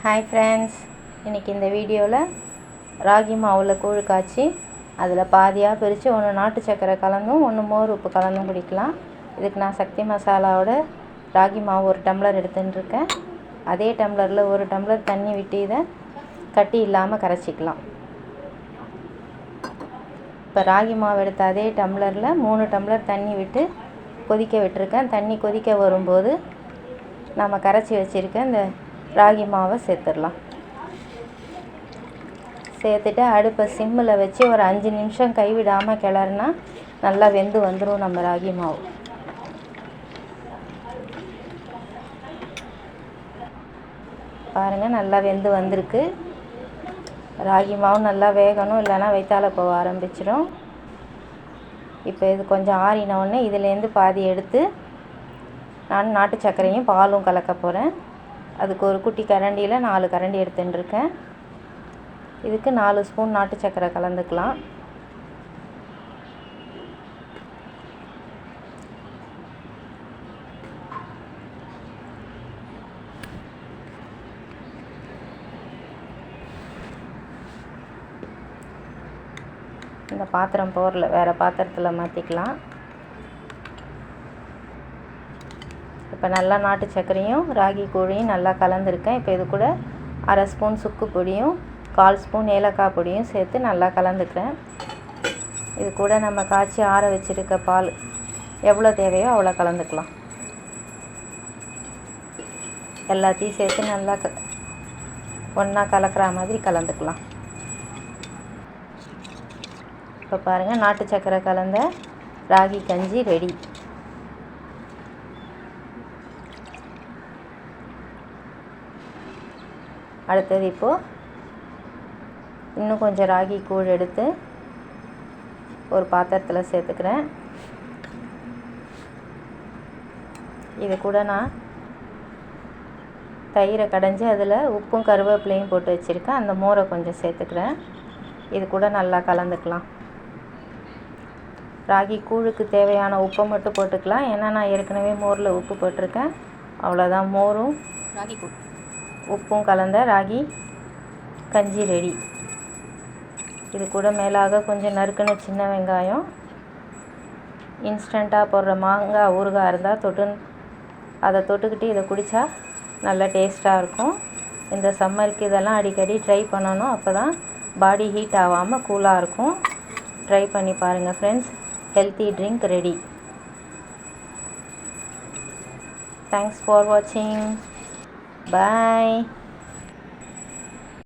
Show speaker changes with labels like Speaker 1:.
Speaker 1: Hi friends, இன்றைக்கி இந்த வீடியோவில் ராகி மாவில் கூழ் காய்ச்சி அதில் பாதியாக பிரித்து ஒன்று நாட்டு சக்கரை கலந்தும் ஒன்று மோர் உப்பு கலந்தும் குடிக்கலாம். இதுக்கு நான் சக்தி மசாலாவோட ராகி மாவு 1 டம்ளர் எடுத்துட்டுருக்கேன். அதே டம்ளரில் 1 டம்ளர் தண்ணி விட்டு இதை கட்டி இல்லாமல் கரைச்சிக்கலாம். இப்போ ராகி மாவு எடுத்த அதே டம்ளரில் 3 டம்ளர் தண்ணி விட்டு கொதிக்க விட்டுருக்கேன். தண்ணி கொதிக்க வரும்போது நம்ம கரைச்சி வச்சுருக்க இந்த ராகி மாவை சேர்த்துடலாம். சேர்த்துட்டு அடுப்பை சிம்மில் வச்சு ஒரு 5 நிமிஷம் கைவிடாமல் கிளறுனா நல்லா வெந்து வந்துடும் நம்ம ராகி மாவு. பாருங்கள், நல்லா வெந்து வந்திருக்கு. ராகி மாவு நல்லா வேகணும், இல்லைன்னா வயிற்றால போக ஆரம்பிச்சிடும். இப்போ இது கொஞ்சம் ஆறினவுடனே இதிலேருந்து பாதி எடுத்து நான் நாட்டு சர்க்கரையும் பாலும் கலக்க போகிறேன். அதுக்கு ஒரு குட்டி கரண்டியில் 4 கரண்டி எடுத்துட்டுருக்கேன். இதுக்கு 4 ஸ்பூன் நாட்டு சர்க்கரை கலந்துக்கலாம். இந்த பாத்திரம் போரல, வேறு பாத்திரத்தில் மாற்றிக்கலாம். இப்போ நல்லா நாட்டு சர்க்கரையும் ராகி கூழையும் நல்லா கலந்துருக்கேன். இப்போ இது கூட 1/2 ஸ்பூன் சுக்கு பொடியும் 1/4 ஸ்பூன் ஏலக்காய் பொடியும் சேர்த்து நல்லா கலந்துக்கிறேன். இது கூட நம்ம காய்ச்சி ஆற வச்சுருக்க பால் எவ்வளோ தேவையோ அவ்வளோ கலந்துக்கலாம். எல்லாத்தையும் சேர்த்து நல்லா ஒன்றா கலக்கிற மாதிரி கலந்துக்கலாம். இப்போ பாருங்கள், நாட்டு சர்க்கரை கலந்த ராகி கஞ்சி ரெடி. அடுத்தது இப்போது இன்னும் கொஞ்சம் ராகி கூழ் எடுத்து ஒரு பாத்திரத்தில் சேர்த்துக்கிறேன். இது கூட நான் தயிரை கடைஞ்சி அதில் உப்பும் கருவேப்பிலையும் போட்டு வச்சுருக்கேன். அந்த மோரை கொஞ்சம் சேர்த்துக்கிறேன். இது கூட நல்லா கலந்துக்கலாம். ராகி கூழுக்கு தேவையான உப்பை மட்டும் போட்டுக்கலாம். ஏன்னா நான் ஏற்கனவே மோரில் உப்பு போட்டிருக்கேன். அவ்வளோதான், மோரும் ராகி கூழ் உப்பும் கலந்த ராகி கஞ்சி ரெடி. இது கூட மேலாக கொஞ்சம் நறுக்குன சின்ன வெங்காயம், இன்ஸ்டண்ட்டாக போடுற மாங்காய் ஊறுகாய் இருந்தால் அதை தொட்டுக்கிட்டு இதை குடித்தா நல்ல டேஸ்ட்டாக இருக்கும். இந்த சம்மருக்கு இதெல்லாம் அடிக்கடி ட்ரை பண்ணணும். அப்போ தான் பாடி ஹீட் ஆகாமல் கூலாக இருக்கும். ட்ரை பண்ணி பாருங்கள் friends. Healthy drink ready. Thanks for வாட்சிங். Bye.